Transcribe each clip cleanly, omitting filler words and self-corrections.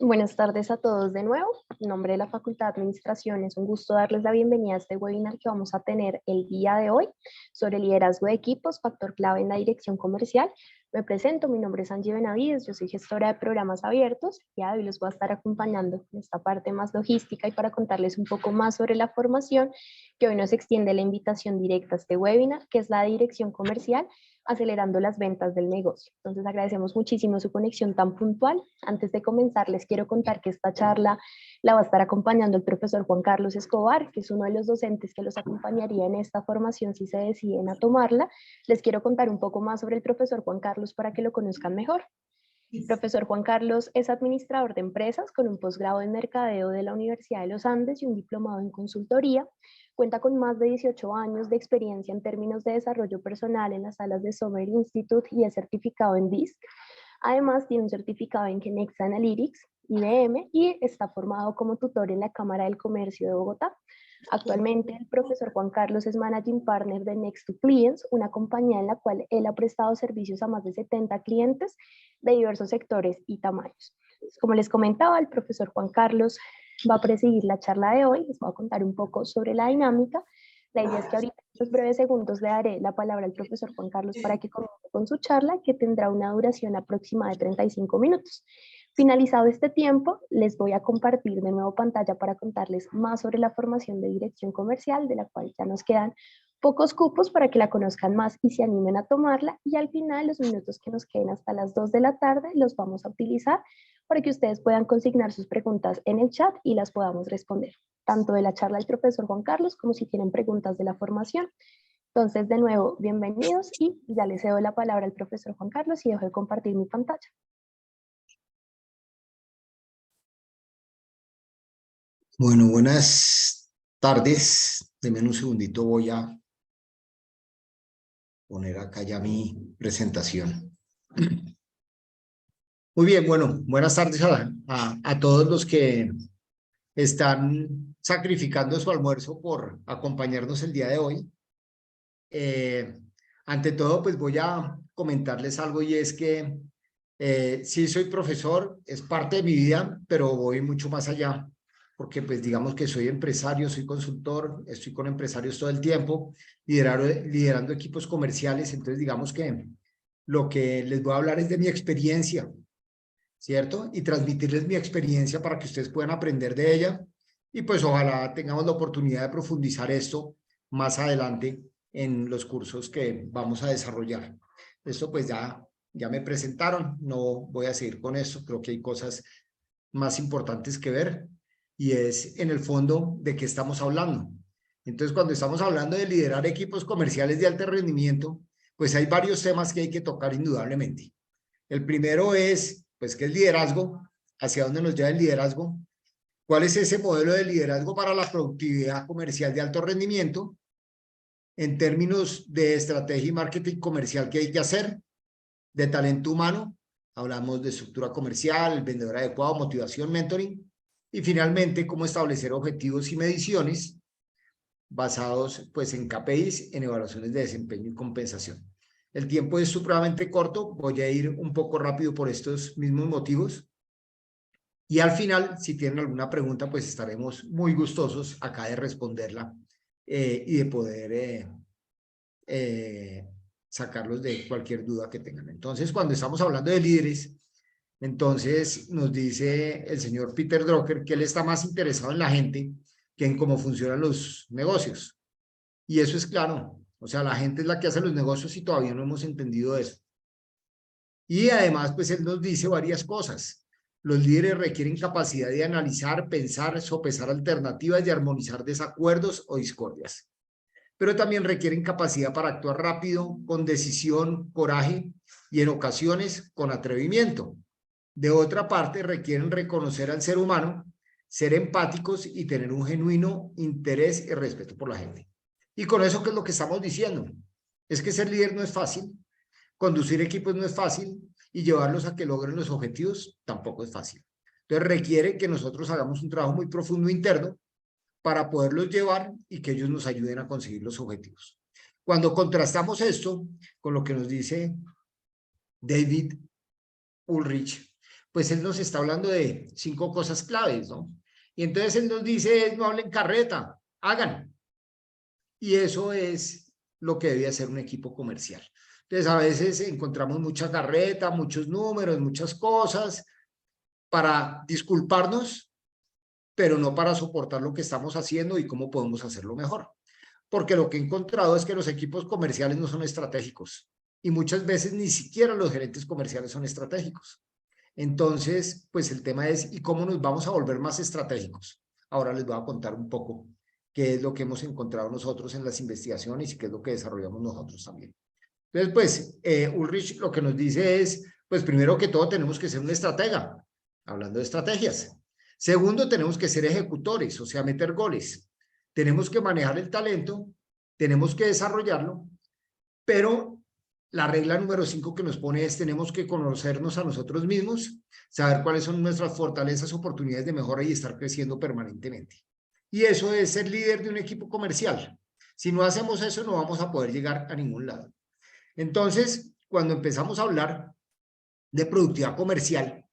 Buenas tardes a todos de nuevo. En nombre de la Facultad de Administración, es un gusto darles la bienvenida a este webinar que vamos a tener el día de hoy sobre liderazgo de equipos, factor clave en la dirección comercial. Me presento, mi nombre es Angie Benavides, yo soy gestora de programas abiertos y hoy los voy a estar acompañando en esta parte más logística y para contarles un poco más sobre la formación que hoy nos extiende la invitación directa a este webinar, que es la dirección comercial, acelerando las ventas del negocio. Entonces agradecemos muchísimo su conexión tan puntual. Antes de comenzar, les quiero contar que esta charla la va a estar acompañando el profesor Juan Carlos Escobar, que es uno de los docentes que los acompañaría en esta formación si se deciden a tomarla. Les quiero contar un poco más sobre el profesor Juan Carlos para que lo conozcan mejor. El profesor Juan Carlos es administrador de empresas con un posgrado en mercadeo de la Universidad de los Andes y un diplomado en consultoría. Cuenta con más de 18 años de experiencia en términos de desarrollo personal en las salas de Summer Institute y es certificado en DISC. Además, tiene un certificado en Kenexa Analytics, IBM, y está formado como tutor en la Cámara del Comercio de Bogotá. Actualmente, el profesor Juan Carlos es Managing Partner de Next to Clients, una compañía en la cual él ha prestado servicios a más de 70 clientes de diversos sectores y tamaños. Como les comentaba, el profesor Juan Carlos va a presidir la charla de hoy. Les voy a contar un poco sobre la dinámica. La idea es que ahorita en unos breves segundos le daré la palabra al profesor Juan Carlos para que comience con su charla, que tendrá una duración aproximada de 35 minutos. Finalizado este tiempo, les voy a compartir de nuevo pantalla para contarles más sobre la formación de dirección comercial, de la cual ya nos quedan pocos cupos para que la conozcan más y se animen a tomarla. Y al final, los minutos que nos queden hasta las 2 de la tarde, los vamos a utilizar para que ustedes puedan consignar sus preguntas en el chat y las podamos responder, tanto de la charla del profesor Juan Carlos como si tienen preguntas de la formación. Entonces, de nuevo, bienvenidos y ya les cedo la palabra al profesor Juan Carlos y dejo de compartir mi pantalla. Bueno, buenas tardes. Deme un segundito, voy a poner acá ya mi presentación. Muy bien, bueno, buenas tardes a todos los que están sacrificando su almuerzo por acompañarnos el día de hoy. Ante todo, pues voy a comentarles algo y es que sí soy profesor, es parte de mi vida, pero voy mucho más allá, porque pues digamos que soy empresario, soy consultor, estoy con empresarios todo el tiempo, liderando equipos comerciales, entonces digamos que lo que les voy a hablar es de mi experiencia, ¿cierto? Y transmitirles mi experiencia para que ustedes puedan aprender de ella y pues ojalá tengamos la oportunidad de profundizar esto más adelante en los cursos que vamos a desarrollar. Esto pues ya me presentaron, no voy a seguir con esto, creo que hay cosas más importantes que ver y es en el fondo de qué estamos hablando. Entonces, cuando estamos hablando de liderar equipos comerciales de alto rendimiento, pues hay varios temas que hay que tocar indudablemente. El primero es, pues, ¿qué es liderazgo? ¿Hacia dónde nos lleva el liderazgo? ¿Cuál es ese modelo de liderazgo para la productividad comercial de alto rendimiento? En términos de estrategia y marketing comercial, ¿qué hay que hacer? De talento humano, hablamos de estructura comercial, vendedor adecuado, motivación, mentoring. Y finalmente, cómo establecer objetivos y mediciones basados pues en KPIs, en evaluaciones de desempeño y compensación. El tiempo es supremamente corto, voy a ir un poco rápido por estos mismos motivos. Y al final, si tienen alguna pregunta, pues estaremos muy gustosos acá de responderla y de poder sacarlos de cualquier duda que tengan. Entonces, cuando estamos hablando de líderes, entonces nos dice el señor Peter Drucker que él está más interesado en la gente que en cómo funcionan los negocios. Y eso es claro. O sea, la gente es la que hace los negocios y todavía no hemos entendido eso. Y además, pues él nos dice varias cosas. Los líderes requieren capacidad de analizar, pensar, sopesar alternativas y armonizar desacuerdos o discordias. Pero también requieren capacidad para actuar rápido, con decisión, coraje y en ocasiones con atrevimiento. De otra parte, requieren reconocer al ser humano, ser empáticos y tener un genuino interés y respeto por la gente. Y con eso, ¿qué es lo que estamos diciendo? Es que ser líder no es fácil, conducir equipos no es fácil y llevarlos a que logren los objetivos tampoco es fácil. Entonces requiere que nosotros hagamos un trabajo muy profundo interno para poderlos llevar y que ellos nos ayuden a conseguir los objetivos. Cuando contrastamos esto con lo que nos dice David Ulrich, pues él nos está hablando de 5 cosas claves, ¿no? Y entonces él nos dice, no hablen carreta, hagan. Y eso es lo que debe hacer un equipo comercial. Entonces, a veces encontramos mucha carreta, muchos números, muchas cosas para disculparnos, pero no para soportar lo que estamos haciendo y cómo podemos hacerlo mejor. Porque lo que he encontrado es que los equipos comerciales no son estratégicos y muchas veces ni siquiera los gerentes comerciales son estratégicos. Entonces, pues el tema es, ¿y cómo nos vamos a volver más estratégicos? Ahora les voy a contar un poco qué es lo que hemos encontrado nosotros en las investigaciones y qué es lo que desarrollamos nosotros también. Entonces, pues, Ulrich lo que nos dice es, pues primero que todo tenemos que ser un estratega, hablando de estrategias. Segundo, tenemos que ser ejecutores, o sea, meter goles. Tenemos que manejar el talento, tenemos que desarrollarlo, pero la regla número 5 que nos pone es tenemos que conocernos a nosotros mismos, saber cuáles son nuestras fortalezas, oportunidades de mejora y estar creciendo permanentemente. Y eso es ser líder de un equipo comercial. Si no hacemos eso, no vamos a poder llegar a ningún lado. Entonces, cuando empezamos a hablar de productividad comercial,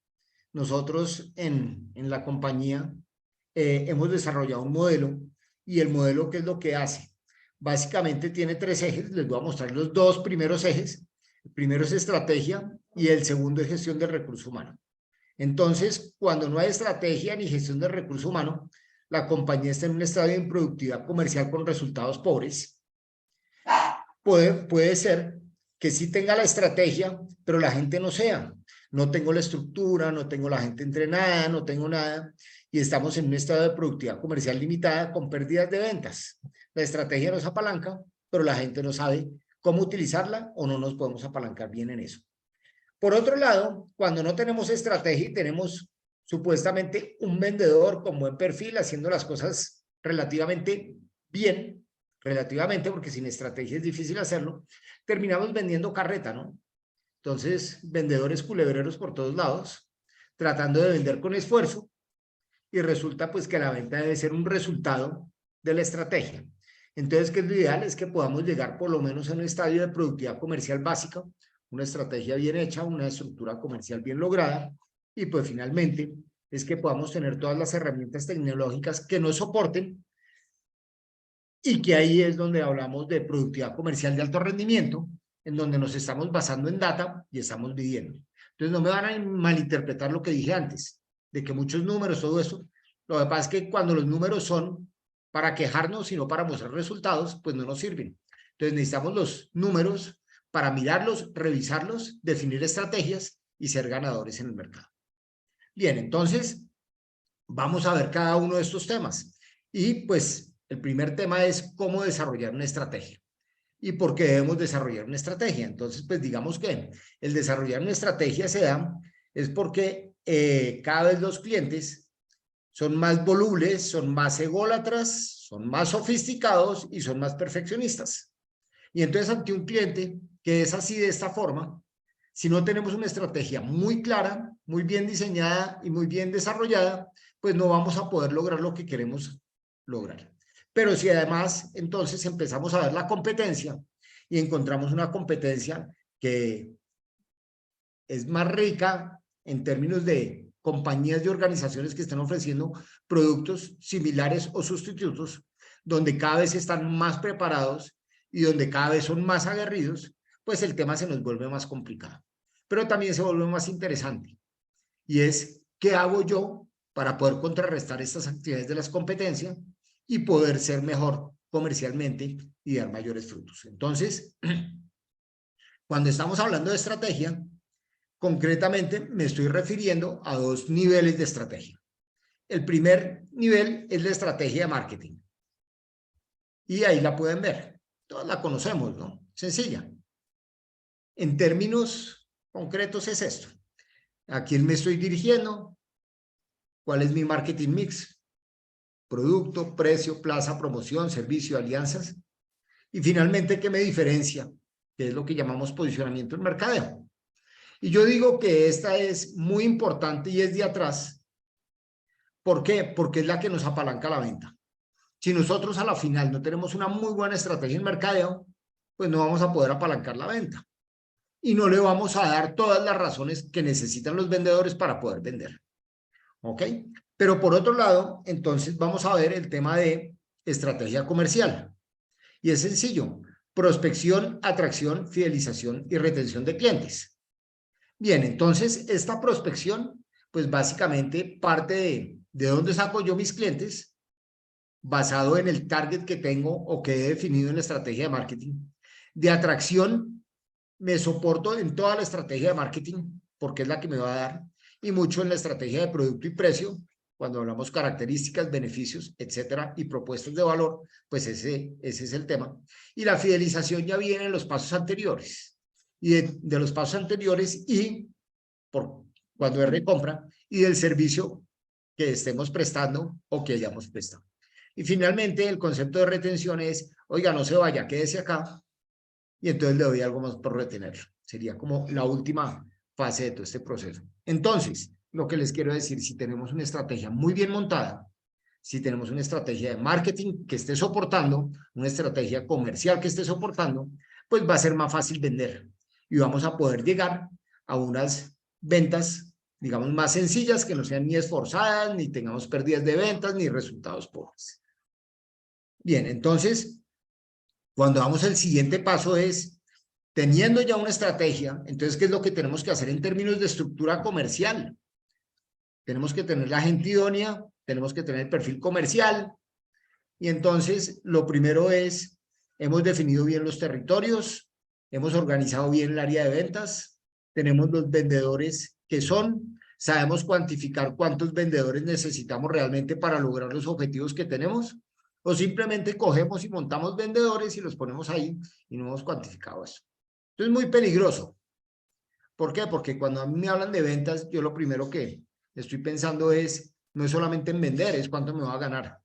nosotros en la compañía hemos desarrollado un modelo y el modelo, ¿qué es lo que hace? Básicamente tiene 3 ejes, les voy a mostrar los 2 primeros ejes. El primero es estrategia y el segundo es gestión del recurso humano. Entonces, cuando no hay estrategia ni gestión del recurso humano, la compañía está en un estado de improductividad comercial con resultados pobres. Puede ser que sí tenga la estrategia, pero la gente no sea. No tengo la estructura, no tengo la gente entrenada, no tengo nada, y estamos en un estado de productividad comercial limitada con pérdidas de ventas. La estrategia nos apalanca, pero la gente no sabe cómo utilizarla o no nos podemos apalancar bien en eso. Por otro lado, cuando no tenemos estrategia y tenemos supuestamente un vendedor con buen perfil haciendo las cosas relativamente bien, relativamente, porque sin estrategia es difícil hacerlo, terminamos vendiendo carreta, ¿no? Entonces, vendedores culebreros por todos lados, tratando de vender con esfuerzo, y resulta pues que la venta debe ser un resultado de la estrategia. Entonces, ¿qué es lo ideal? Es que podamos llegar por lo menos a un estadio de productividad comercial básica, una estrategia bien hecha, una estructura comercial bien lograda, y pues finalmente es que podamos tener todas las herramientas tecnológicas que nos soporten, y que ahí es donde hablamos de productividad comercial de alto rendimiento, en donde nos estamos basando en data y estamos midiendo. Entonces no me van a malinterpretar lo que dije antes, de que muchos números, todo eso. Lo que pasa es que cuando los números son para quejarnos y no para mostrar resultados, pues no nos sirven. Entonces necesitamos los números para mirarlos, revisarlos, definir estrategias y ser ganadores en el mercado. Bien, entonces vamos a ver cada uno de estos temas. Y pues el primer tema es cómo desarrollar una estrategia y por qué debemos desarrollar una estrategia. Entonces, pues digamos que el desarrollar una estrategia se da es porque cada vez los clientes son más volubles, son más ególatras, son más sofisticados y son más perfeccionistas. Y entonces ante un cliente que es así de esta forma, si no tenemos una estrategia muy clara, muy bien diseñada y muy bien desarrollada, pues no vamos a poder lograr lo que queremos lograr. Pero si además entonces empezamos a ver la competencia y encontramos una competencia que es más rica en términos de compañías y organizaciones que están ofreciendo productos similares o sustitutos, donde cada vez están más preparados y donde cada vez son más aguerridos, pues el tema se nos vuelve más complicado. Pero también se vuelve más interesante. Y es, ¿qué hago yo para poder contrarrestar estas actividades de las competencias y poder ser mejor comercialmente y dar mayores frutos? Entonces, cuando estamos hablando de estrategia, concretamente me estoy refiriendo a 2 niveles de estrategia. El primer nivel es la estrategia de marketing. Y ahí la pueden ver. Todos la conocemos, ¿no? Sencilla. En términos concretos es esto. ¿A quién me estoy dirigiendo? ¿Cuál es mi marketing mix? Producto, precio, plaza, promoción, servicio, alianzas. Y finalmente, ¿qué me diferencia? Que es lo que llamamos posicionamiento en mercadeo. Y yo digo que esta es muy importante y es de atrás. ¿Por qué? Porque es la que nos apalanca la venta. Si nosotros a la final no tenemos una muy buena estrategia en mercadeo, pues no vamos a poder apalancar la venta. y no le vamos a dar todas las razones que necesitan los vendedores para poder vender. ¿Ok? Pero por otro lado, entonces vamos a ver el tema de estrategia comercial. Y es sencillo: prospección, atracción, fidelización y retención de clientes. Bien, entonces esta prospección, pues básicamente parte de dónde saco yo mis clientes, basado en el target que tengo o que he definido en la estrategia de marketing. De atracción, me soporto en toda la estrategia de marketing, porque es la que me va a dar, y mucho en la estrategia de producto y precio, cuando hablamos características, beneficios, etcétera, y propuestas de valor, pues ese es el tema. Y la fidelización ya viene en los pasos anteriores, y de los pasos anteriores y por cuando es recompra, y del servicio que estemos prestando o que hayamos prestado. Y finalmente, el concepto de retención es: oiga, no se vaya, quédese acá, y entonces le doy algo más por retenerlo. Sería como la última fase de todo este proceso. Entonces, lo que les quiero decir: si tenemos una estrategia muy bien montada, si tenemos una estrategia de marketing que esté soportando, una estrategia comercial que esté soportando, pues va a ser más fácil vender y vamos a poder llegar a unas ventas, digamos, más sencillas, que no sean ni esforzadas, ni tengamos pérdidas de ventas, ni resultados pobres. Bien, entonces, cuando vamos al siguiente paso es, teniendo ya una estrategia, entonces, ¿qué es lo que tenemos que hacer en términos de estructura comercial? Tenemos que tener la gente idónea, tenemos que tener el perfil comercial, y entonces lo primero es, hemos definido bien los territorios, hemos organizado bien el área de ventas, tenemos los vendedores que son, sabemos cuantificar cuántos vendedores necesitamos realmente para lograr los objetivos que tenemos, o simplemente cogemos y montamos vendedores y los ponemos ahí y no hemos cuantificado eso. Entonces es muy peligroso. ¿Por qué? Porque cuando a mí me hablan de ventas, yo lo primero que estoy pensando es, no es solamente en vender, es cuánto me va a ganar.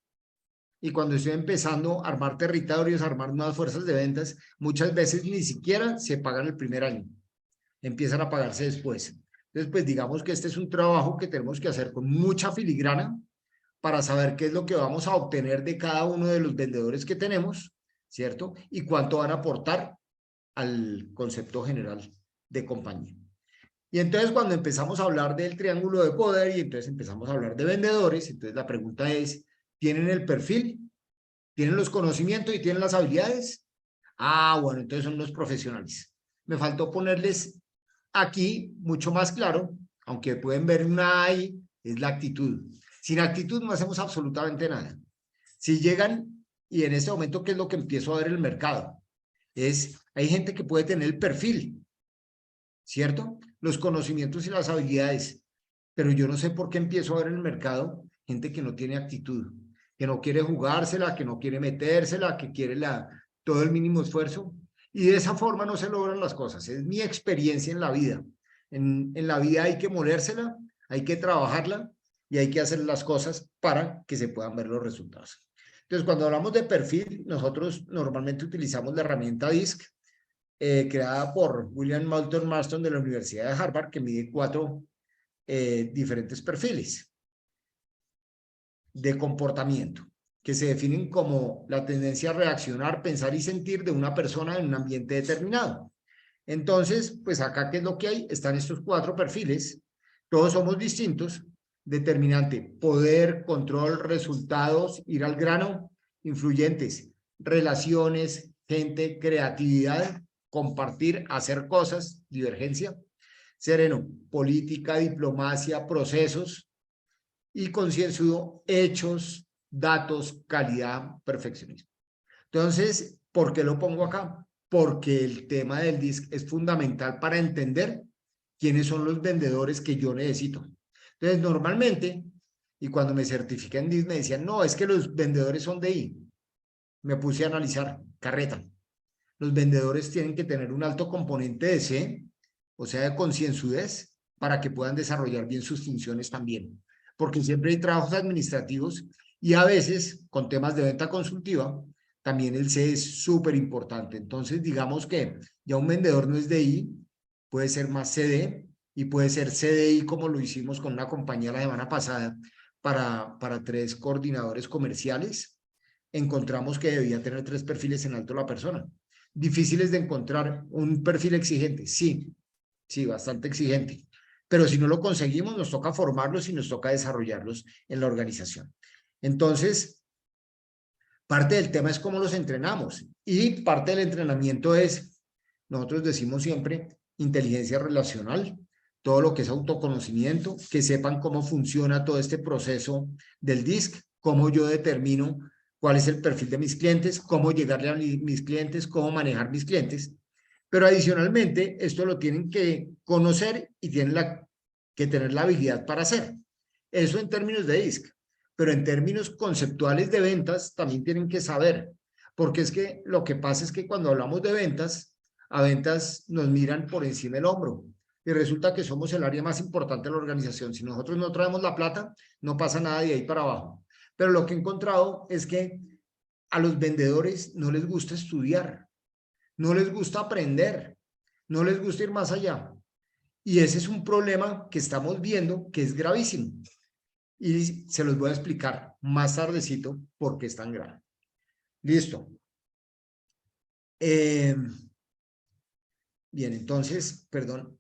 Y cuando estoy empezando a armar territorios, a armar nuevas fuerzas de ventas, muchas veces ni siquiera se pagan el primer año, empiezan a pagarse después. Entonces, pues digamos que este es un trabajo que tenemos que hacer con mucha filigrana para saber qué es lo que vamos a obtener de cada uno de los vendedores que tenemos, ¿cierto? Y cuánto van a aportar al concepto general de compañía. Y entonces cuando empezamos a hablar del triángulo de poder y entonces empezamos a hablar de vendedores, entonces la pregunta es, ¿tienen el perfil? ¿Tienen los conocimientos y tienen las habilidades? Ah, bueno, entonces son los profesionales. Me faltó ponerles aquí mucho más claro, aunque pueden ver una ahí, es la actitud. Sin actitud no hacemos absolutamente nada. Si llegan, y en este momento, ¿qué es lo que empiezo a ver en el mercado? Hay gente que puede tener el perfil, ¿cierto? Los conocimientos y las habilidades, pero yo no sé por qué empiezo a ver en el mercado gente que no tiene actitud, que no quiere jugársela, que no quiere metérsela, que quiere todo el mínimo esfuerzo, y de esa forma no se logran las cosas. Es mi experiencia en la vida. En la vida hay que molérsela, hay que trabajarla y hay que hacer las cosas para que se puedan ver los resultados. Entonces, cuando hablamos de perfil, nosotros normalmente utilizamos la herramienta DISC, creada por William Moulton Marston de la Universidad de Harvard, que mide 4 diferentes perfiles de comportamiento, que se definen como la tendencia a reaccionar, pensar y sentir de una persona en un ambiente determinado. Entonces, pues acá, ¿qué es lo que hay? Están estos 4 perfiles, todos somos distintos. Determinante: poder, control, resultados, ir al grano. Influyentes: relaciones, gente, creatividad, compartir, hacer cosas. Divergencia: sereno, política, diplomacia, procesos. Y concienzudo: hechos, datos, calidad, perfeccionismo. Entonces, ¿por qué lo pongo acá? Porque el tema del DISC es fundamental para entender quiénes son los vendedores que yo necesito. Entonces, normalmente, y cuando me certifiqué en DISC me decían, no, es que los vendedores son de I. Me puse a analizar, carreta. Los vendedores tienen que tener un alto componente de C, o sea, de concienzudez, para que puedan desarrollar bien sus funciones también. Porque siempre hay trabajos administrativos y a veces, con temas de venta consultiva, también el C es súper importante. Entonces, digamos que ya un vendedor no es de I, puede ser más CD y puede ser CDI, como lo hicimos con una compañía la semana pasada para 3 coordinadores comerciales. Encontramos que debía tener 3 perfiles en alto la persona. difíciles de encontrar. Un perfil exigente, sí, sí, bastante exigente. Pero si no lo conseguimos, nos toca formarlos y nos toca desarrollarlos en la organización. Entonces, parte del tema es cómo los entrenamos y parte del entrenamiento es, nosotros decimos siempre, inteligencia relacional, todo lo que es autoconocimiento, que sepan cómo funciona todo este proceso del DISC, cómo yo determino cuál es el perfil de mis clientes, cómo llegarle a mis clientes, cómo manejar mis clientes. Pero adicionalmente, esto lo tienen que conocer y tienen que tener la habilidad para hacer. Eso en términos de DISC. Pero en términos conceptuales de ventas también tienen que saber, porque es que lo que pasa es que cuando hablamos de ventas, a ventas nos miran por encima del hombro y resulta que somos el área más importante de la organización. Si nosotros no traemos la plata, no pasa nada de ahí para abajo. Pero lo que he encontrado es que a los vendedores no les gusta estudiar, no les gusta aprender, no les gusta ir más allá. Y ese es un problema que estamos viendo que es gravísimo. Y se los voy a explicar más tardecito por qué es tan grave. Listo. Bien, entonces, perdón.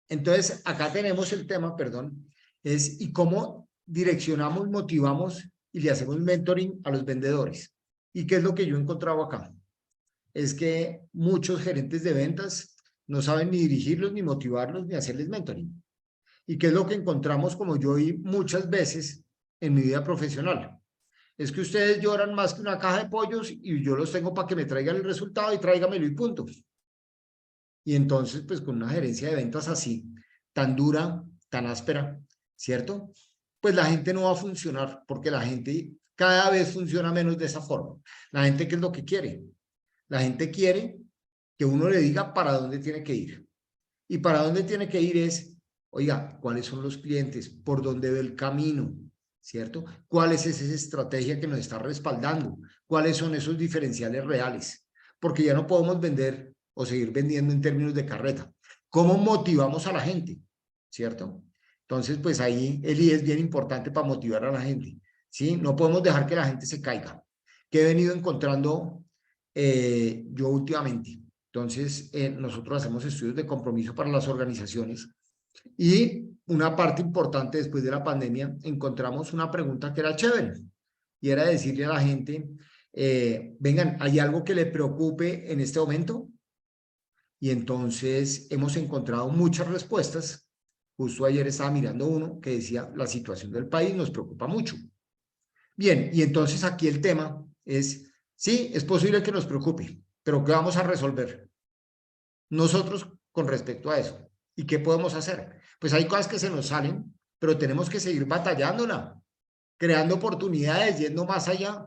Entonces, acá tenemos el tema, perdón, es y cómo direccionamos, motivamos y le hacemos mentoring a los vendedores. ¿Y qué es lo que yo he encontrado acá? Es que muchos gerentes de ventas no saben ni dirigirlos, ni motivarlos, ni hacerles mentoring. ¿Y qué es lo que encontramos como yo vi muchas veces en mi vida profesional? Es que ustedes lloran más que una caja de pollos y yo los tengo para que me traigan el resultado y tráigamelo y punto. Y entonces, pues con una gerencia de ventas así, tan dura, tan áspera, ¿cierto? Pues la gente no va a funcionar porque la gente cada vez funciona menos de esa forma. La gente, ¿qué es lo que quiere? La gente quiere que uno le diga para dónde tiene que ir. Y para dónde tiene que ir es, oiga, ¿cuáles son los clientes? ¿Por dónde ve el camino? ¿Cierto? ¿Cuál es esa estrategia que nos está respaldando? ¿Cuáles son esos diferenciales reales? Porque ya no podemos vender o seguir vendiendo en términos de carreta. ¿Cómo motivamos a la gente? ¿Cierto? Entonces, pues ahí el I es bien importante para motivar a la gente. ¿Sí? No podemos dejar que la gente se caiga. ¿Qué he venido encontrando yo últimamente? Entonces, nosotros hacemos estudios de compromiso para las organizaciones y una parte importante después de la pandemia encontramos una pregunta que era chévere y era decirle a la gente, vengan, ¿hay algo que le preocupe en este momento? Y entonces hemos encontrado muchas respuestas. Justo ayer estaba mirando uno que decía, la situación del país nos preocupa mucho. Bien, y entonces aquí el tema es, sí, es posible que nos preocupe, pero ¿qué vamos a resolver nosotros con respecto a eso? ¿Y qué podemos hacer? Pues hay cosas que se nos salen, pero tenemos que seguir batallándola, creando oportunidades, yendo más allá,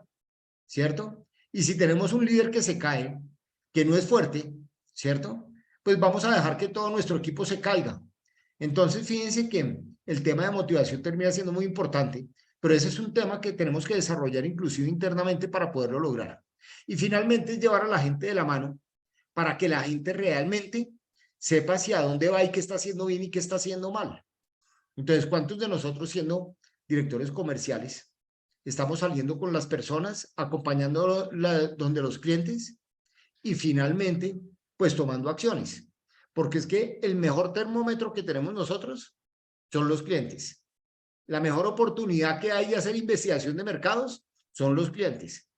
¿cierto? Y si tenemos un líder que se cae, que no es fuerte, ¿cierto? Pues vamos a dejar que todo nuestro equipo se caiga. Entonces, fíjense que el tema de motivación termina siendo muy importante, pero ese es un tema que tenemos que desarrollar inclusive internamente para poderlo lograr. Y finalmente llevar a la gente de la mano para que la gente realmente sepa hacia dónde va y qué está haciendo bien y qué está haciendo mal. Entonces, ¿cuántos de nosotros siendo directores comerciales estamos saliendo con las personas, acompañando donde los clientes y finalmente, pues tomando acciones? Porque es que el mejor termómetro que tenemos nosotros son los clientes. La mejor oportunidad que hay de hacer investigación de mercados son los clientes.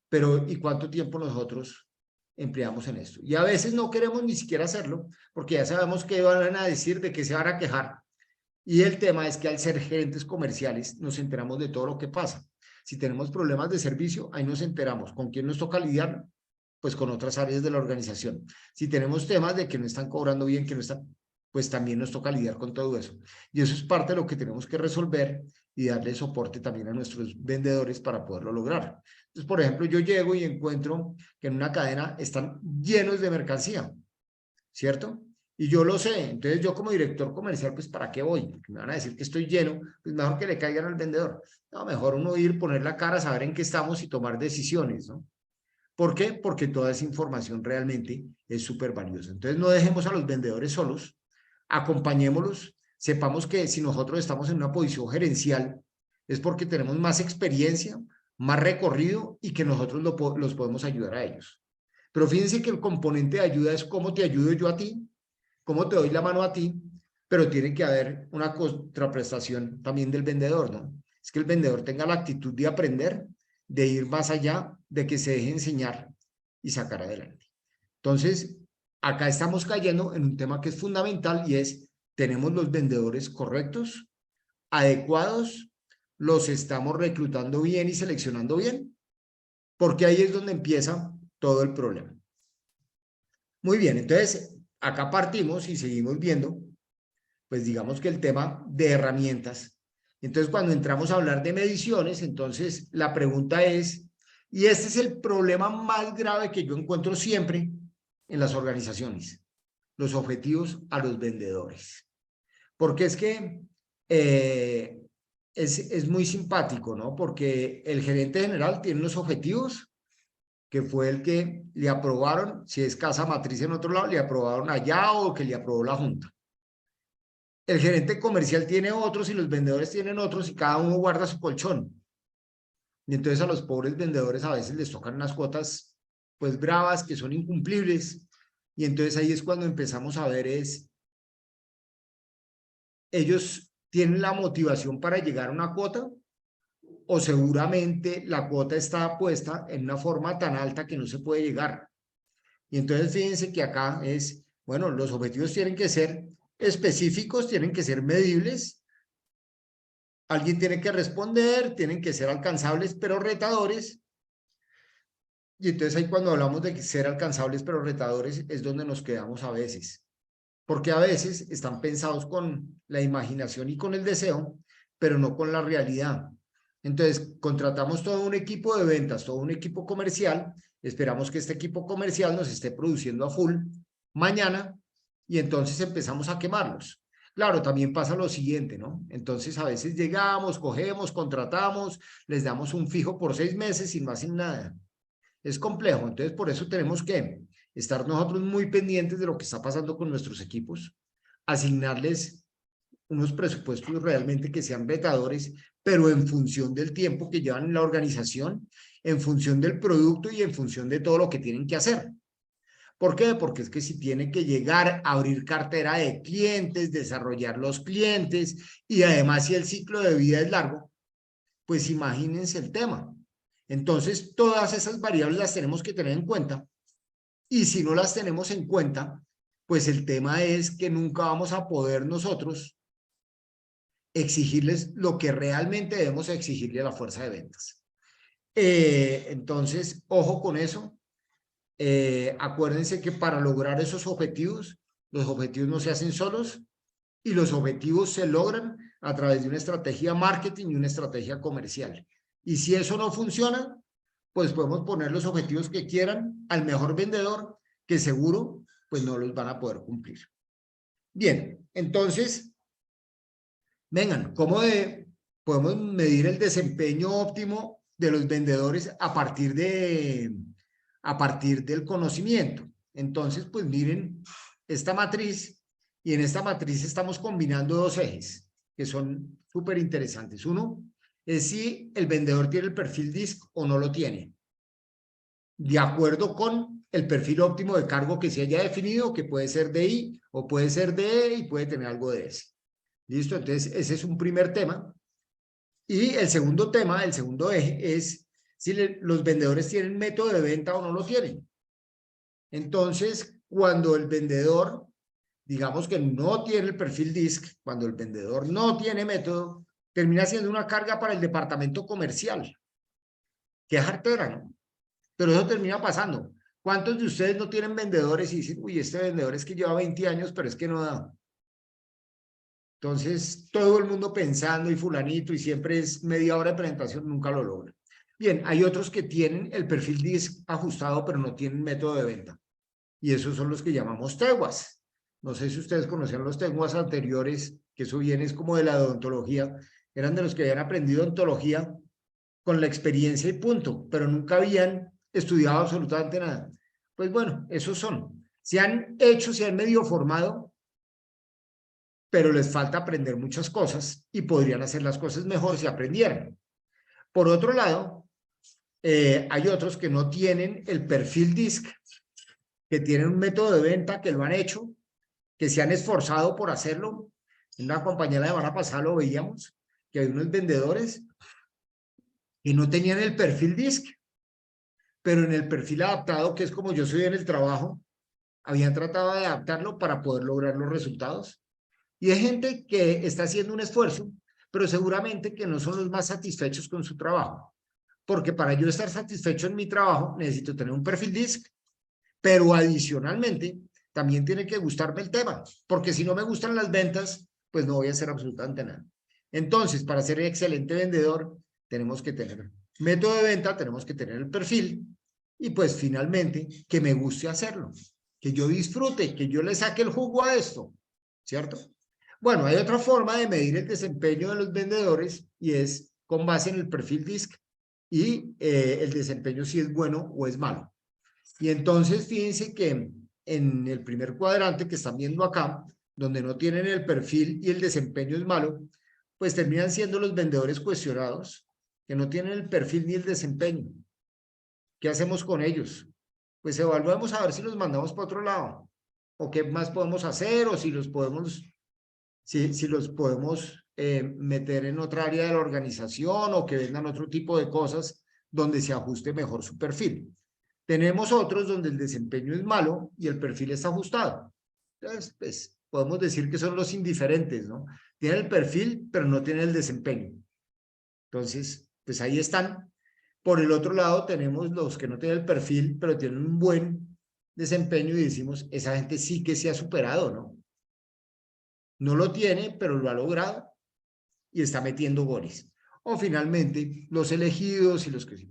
Pero ¿y cuánto tiempo nosotros empleamos en esto? Y a veces no queremos ni siquiera hacerlo porque ya sabemos qué van a decir, de qué se van a quejar. Y el tema es que al ser gerentes comerciales nos enteramos de todo lo que pasa. Si tenemos problemas de servicio, ahí nos enteramos. ¿Con quién nos toca lidiar? Pues con otras áreas de la organización. Si tenemos temas de que no están cobrando bien, que no están, pues también nos toca lidiar con todo eso. Y eso es parte de lo que tenemos que resolver y darle soporte también a nuestros vendedores para poderlo lograr. Entonces, por ejemplo, yo llego y encuentro que en una cadena están llenos de mercancía, ¿cierto? Y yo lo sé, entonces yo como director comercial, pues ¿para qué voy? Porque me van a decir que estoy lleno, pues mejor que le caigan al vendedor. No, mejor uno ir, poner la cara, saber en qué estamos y tomar decisiones, ¿no? ¿Por qué? Porque toda esa información realmente es súper valiosa. Entonces no dejemos a los vendedores solos, acompañémoslos, sepamos que si nosotros estamos en una posición gerencial es porque tenemos más experiencia, más recorrido y que nosotros los podemos ayudar a ellos. Pero fíjense que el componente de ayuda es cómo te ayudo yo a ti, cómo te doy la mano a ti, pero tiene que haber una contraprestación también del vendedor, ¿no? Es que el vendedor tenga la actitud de aprender, de ir más allá, de que se deje enseñar y sacar adelante. Entonces, acá estamos cayendo en un tema que es fundamental y es, ¿tenemos los vendedores correctos, adecuados? ¿Los estamos reclutando bien y seleccionando bien? Porque ahí es donde empieza todo el problema. Muy bien, entonces acá partimos y seguimos viendo, pues digamos que el tema de herramientas. Entonces cuando entramos a hablar de mediciones, entonces la pregunta es, y este es el problema más grave que yo encuentro siempre en las organizaciones, los objetivos a los vendedores. Porque es que es muy simpático, ¿no? Porque el gerente general tiene unos objetivos que fue el que le aprobaron, si es casa matriz en otro lado, le aprobaron allá o que le aprobó la junta. El gerente comercial tiene otros y los vendedores tienen otros y cada uno guarda su colchón. Y entonces a los pobres vendedores a veces les tocan unas cuotas pues bravas que son incumplibles. Y entonces ahí es cuando empezamos a ver ellos tienen la motivación para llegar a una cuota o seguramente la cuota está puesta en una forma tan alta que no se puede llegar. Y entonces fíjense que acá es, bueno, los objetivos tienen que ser específicos, tienen que ser medibles, alguien tiene que responder, tienen que ser alcanzables pero retadores. Y entonces ahí cuando hablamos de ser alcanzables pero retadores es donde nos quedamos a veces. Porque a veces están pensados con la imaginación y con el deseo, pero no con la realidad. Entonces, contratamos todo un equipo de ventas, todo un equipo comercial, esperamos que este equipo comercial nos esté produciendo a full mañana y entonces empezamos a quemarlos. Claro, también pasa lo siguiente, ¿no? Entonces, a veces llegamos, cogemos, contratamos, les damos un fijo por 6 meses y no hacen nada. Es complejo, entonces por eso tenemos que estar nosotros muy pendientes de lo que está pasando con nuestros equipos, asignarles unos presupuestos realmente que sean retadores, pero en función del tiempo que llevan en la organización, en función del producto y en función de todo lo que tienen que hacer. ¿Por qué? Porque es que si tienen que llegar a abrir cartera de clientes, desarrollar los clientes y además si el ciclo de vida es largo, pues imagínense el tema. Entonces, todas esas variables las tenemos que tener en cuenta y si no las tenemos en cuenta, pues el tema es que nunca vamos a poder nosotros exigirles lo que realmente debemos exigirle a la fuerza de ventas. Entonces, ojo con eso. Acuérdense que para lograr esos objetivos, los objetivos no se hacen solos y los objetivos se logran a través de una estrategia marketing y una estrategia comercial. Y si eso no funciona, pues podemos poner los objetivos que quieran al mejor vendedor, que seguro pues no los van a poder cumplir. Bien, entonces, vengan, ¿cómo podemos medir el desempeño óptimo de los vendedores a partir del conocimiento? Entonces, pues miren esta matriz y en esta matriz estamos combinando dos ejes que son súper interesantes. Uno es si el vendedor tiene el perfil DISC o no lo tiene, de acuerdo con el perfil óptimo de cargo que se haya definido, que puede ser de I o puede ser de E y puede tener algo de S. ¿Listo? Entonces, ese es un primer tema. Y el segundo tema, el segundo eje es si los vendedores tienen método de venta o no lo tienen. Entonces, cuando el vendedor, digamos que no tiene el perfil DISC, cuando el vendedor no tiene método, termina siendo una carga para el departamento comercial. Qué jartera, ¿no? Pero eso termina pasando. ¿Cuántos de ustedes no tienen vendedores y dicen, uy, este vendedor es que lleva 20 años, pero es que no da? Entonces, todo el mundo pensando y fulanito y siempre es media hora de presentación, nunca lo logra. Bien, hay otros que tienen el perfil DISC ajustado, pero no tienen método de venta. Y esos son los que llamamos teguas. No sé si ustedes conocían los teguas anteriores, que eso viene es como de la odontología. Eran de los que habían aprendido odontología con la experiencia y punto, pero nunca habían estudiado absolutamente nada. Pues bueno, esos son. Se han hecho, se han medio formado, pero les falta aprender muchas cosas y podrían hacer las cosas mejor si aprendieran. Por otro lado, hay otros que no tienen el perfil DISC, que tienen un método de venta, que lo han hecho, que se han esforzado por hacerlo. En una compañía la semana pasada lo veíamos, que hay unos vendedores que no tenían el perfil DISC, pero en el perfil adaptado, que es como yo soy en el trabajo, habían tratado de adaptarlo para poder lograr los resultados. Y hay gente que está haciendo un esfuerzo, pero seguramente que no son los más satisfechos con su trabajo. Porque para yo estar satisfecho en mi trabajo, necesito tener un perfil DISC, pero adicionalmente también tiene que gustarme el tema, porque si no me gustan las ventas, pues no voy a hacer absolutamente nada. Entonces, para ser excelente vendedor, tenemos que tener método de venta, tenemos que tener el perfil y pues finalmente que me guste hacerlo, que yo disfrute, que yo le saque el jugo a esto, ¿cierto? Bueno, hay otra forma de medir el desempeño de los vendedores y es con base en el perfil DISC y el desempeño si es bueno o es malo. Y entonces fíjense que en el primer cuadrante que están viendo acá, donde no tienen el perfil y el desempeño es malo, pues terminan siendo los vendedores cuestionados, que no tienen el perfil ni el desempeño. ¿Qué hacemos con ellos? Pues evaluamos a ver si los mandamos para otro lado, o qué más podemos hacer, o si los podemos, si los podemos meter en otra área de la organización, o que vendan otro tipo de cosas donde se ajuste mejor su perfil. Tenemos otros donde el desempeño es malo y el perfil está ajustado. Entonces, pues, podemos decir que son los indiferentes, ¿no? Tienen el perfil, pero no tienen el desempeño. Entonces, pues ahí están. Por el otro lado, tenemos los que no tienen el perfil, pero tienen un buen desempeño y decimos, esa gente sí que se ha superado, ¿no? No lo tiene, pero lo ha logrado y está metiendo goles. O finalmente, los elegidos y los que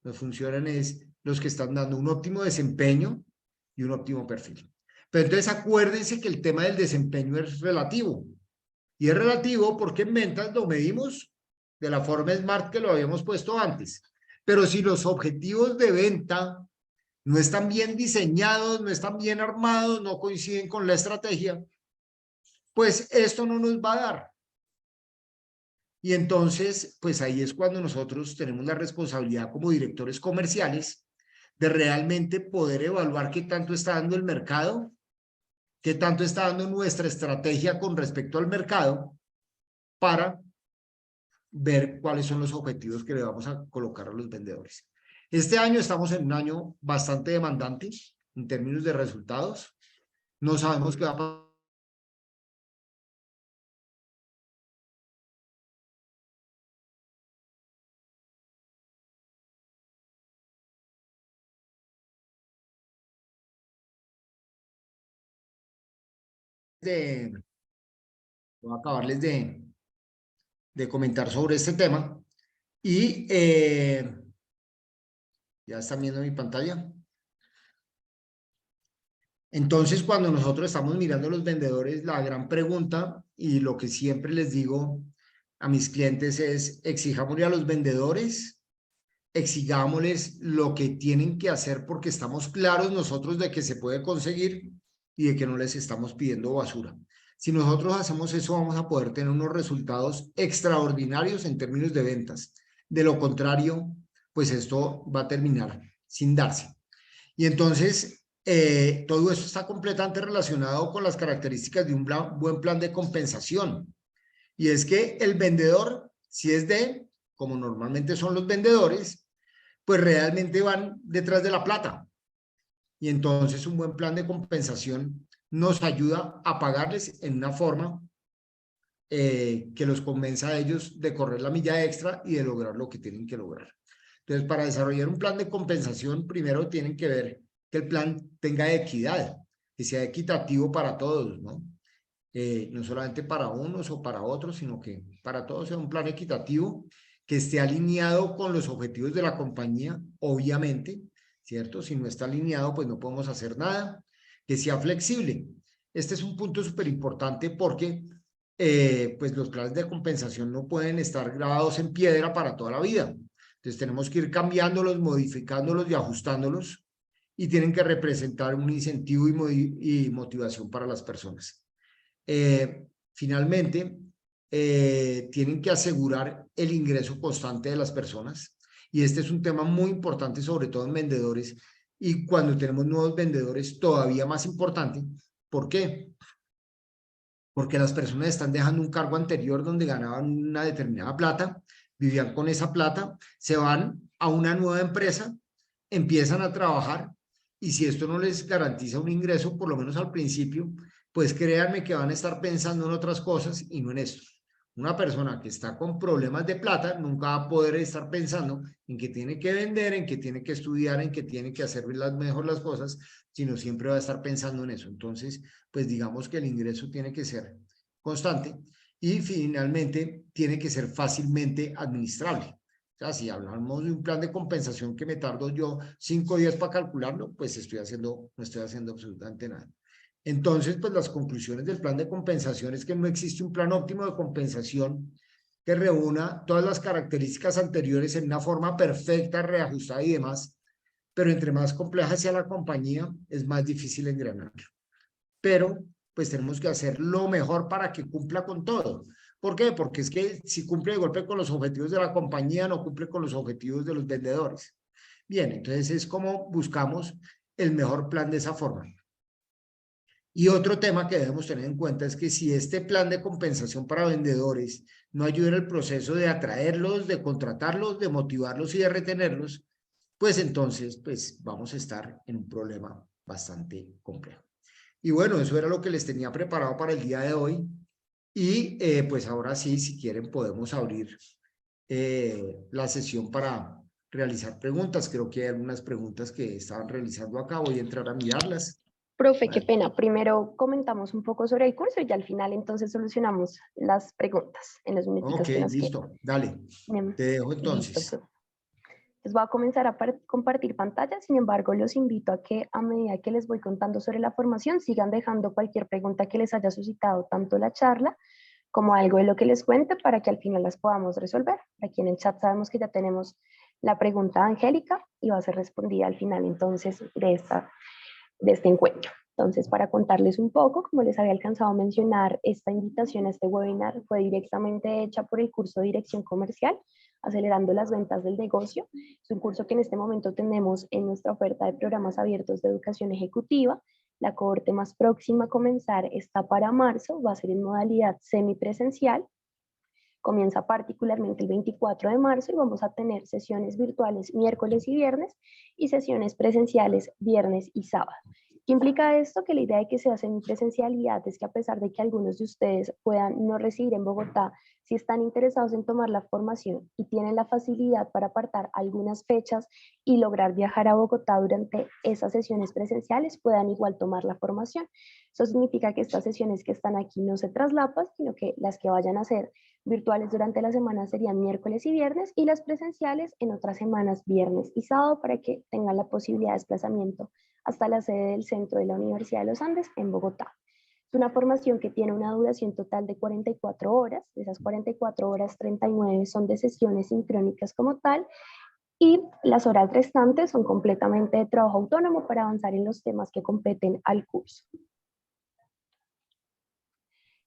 nos funcionan es los que están dando un óptimo desempeño y un óptimo perfil. Pero entonces acuérdense que el tema del desempeño es relativo. Y es relativo porque en ventas lo medimos de la forma SMART que lo habíamos puesto antes. Pero si los objetivos de venta no están bien diseñados, no están bien armados, no coinciden con la estrategia, pues esto no nos va a dar. Y entonces, pues ahí es cuando nosotros tenemos la responsabilidad como directores comerciales de realmente poder evaluar qué tanto está dando el mercado, qué tanto está dando nuestra estrategia con respecto al mercado para ver cuáles son los objetivos que le vamos a colocar a los vendedores. Este año estamos en un año bastante demandante en términos de resultados. No sabemos qué va a pasar. Voy a acabarles de comentar sobre este tema y ya están viendo mi pantalla. Entonces, cuando nosotros estamos mirando a los vendedores, la gran pregunta y lo que siempre les digo a mis clientes es, exijámosle a los vendedores, exigámosles lo que tienen que hacer porque estamos claros nosotros de que se puede conseguir y de que no les estamos pidiendo basura. Si nosotros hacemos eso, vamos a poder tener unos resultados extraordinarios en términos de ventas. De lo contrario, pues esto va a terminar sin darse. Y entonces, todo esto está completamente relacionado con las características de un buen plan de compensación. Y es que el vendedor, si es de, como normalmente son los vendedores, pues realmente van detrás de la plata. Y entonces un buen plan de compensación nos ayuda a pagarles en una forma que los convenza a ellos de correr la milla extra y de lograr lo que tienen que lograr. Entonces, para desarrollar un plan de compensación, primero tienen que ver que el plan tenga equidad, que sea equitativo para todos, ¿no? No solamente para unos o para otros, sino que para todos sea un plan equitativo que esté alineado con los objetivos de la compañía, obviamente, ¿cierto? Si no está alineado, pues no podemos hacer nada, que sea flexible. Este es un punto súper importante porque pues los planes de compensación no pueden estar grabados en piedra para toda la vida. Entonces tenemos que ir cambiándolos, modificándolos y ajustándolos y tienen que representar un incentivo y motivación para las personas. Finalmente, tienen que asegurar el ingreso constante de las personas y este es un tema muy importante, sobre todo en vendedores y cuando tenemos nuevos vendedores todavía más importante. ¿Por qué? Porque las personas están dejando un cargo anterior donde ganaban una determinada plata, vivían con esa plata, se van a una nueva empresa, empiezan a trabajar y si esto no les garantiza un ingreso, por lo menos al principio, pues créanme que van a estar pensando en otras cosas y no en esto. Una persona que está con problemas de plata nunca va a poder estar pensando en que tiene que vender, en que tiene que estudiar, en que tiene que hacer mejor las cosas, sino siempre va a estar pensando en eso. Entonces, pues digamos que el ingreso tiene que ser constante y finalmente tiene que ser fácilmente administrable. O sea, si hablamos de un plan de compensación que me tardo yo 5 días para calcularlo, pues no estoy haciendo absolutamente nada. Entonces, pues las conclusiones del plan de compensación es que no existe un plan óptimo de compensación que reúna todas las características anteriores en una forma perfecta, reajustada y demás, pero entre más compleja sea la compañía, es más difícil engranar. Pero pues tenemos que hacer lo mejor para que cumpla con todo. ¿Por qué? Porque es que si cumple de golpe con los objetivos de la compañía, no cumple con los objetivos de los vendedores. Bien, entonces es como buscamos el mejor plan de esa forma. Y otro tema que debemos tener en cuenta es que si este plan de compensación para vendedores no ayuda en el proceso de atraerlos, de contratarlos, de motivarlos y de retenerlos, pues entonces pues vamos a estar en un problema bastante complejo. Y bueno, eso era lo que les tenía preparado para el día de hoy. Y pues ahora sí, si quieren, podemos abrir la sesión para realizar preguntas. Creo que hay algunas preguntas que estaban realizando acá. Voy a entrar a mirarlas. Profe, qué Vale. pena. Primero comentamos un poco sobre el curso y ya al final entonces solucionamos las preguntas en los Ok, minutitos que nos quedan. listo. Dale. Te dejo Listo, entonces. profe. Les voy a comenzar a compartir pantalla, sin embargo, los invito a que a medida que les voy contando sobre la formación, sigan dejando cualquier pregunta que les haya suscitado tanto la charla como algo de lo que les cuente para que al final las podamos resolver. Aquí en el chat sabemos que ya tenemos la pregunta de Angélica y va a ser respondida al final entonces de este encuentro. Entonces, para contarles un poco, como les había alcanzado a mencionar, esta invitación a este webinar fue directamente hecha por el curso de Dirección Comercial, Acelerando las Ventas del Negocio. Es un curso que en este momento tenemos en nuestra oferta de programas abiertos de educación ejecutiva. La cohorte más próxima a comenzar está para marzo, va a ser en modalidad semipresencial. Comienza particularmente el 24 de marzo y vamos a tener sesiones virtuales miércoles y viernes y sesiones presenciales viernes y sábado. ¿Qué implica esto? Que la idea de que se hace en presencialidad es que a pesar de que algunos de ustedes puedan no residir en Bogotá, si están interesados en tomar la formación y tienen la facilidad para apartar algunas fechas y lograr viajar a Bogotá durante esas sesiones presenciales, puedan igual tomar la formación. Eso significa que estas sesiones que están aquí no se traslapan, sino que las que vayan a ser virtuales durante la semana serían miércoles y viernes y las presenciales en otras semanas viernes y sábado para que tengan la posibilidad de desplazamiento hasta la sede del centro de la Universidad de los Andes en Bogotá. Es una formación que tiene una duración total de 44 horas, de esas 44 horas 39 son de sesiones sincrónicas como tal y las horas restantes son completamente de trabajo autónomo para avanzar en los temas que competen al curso.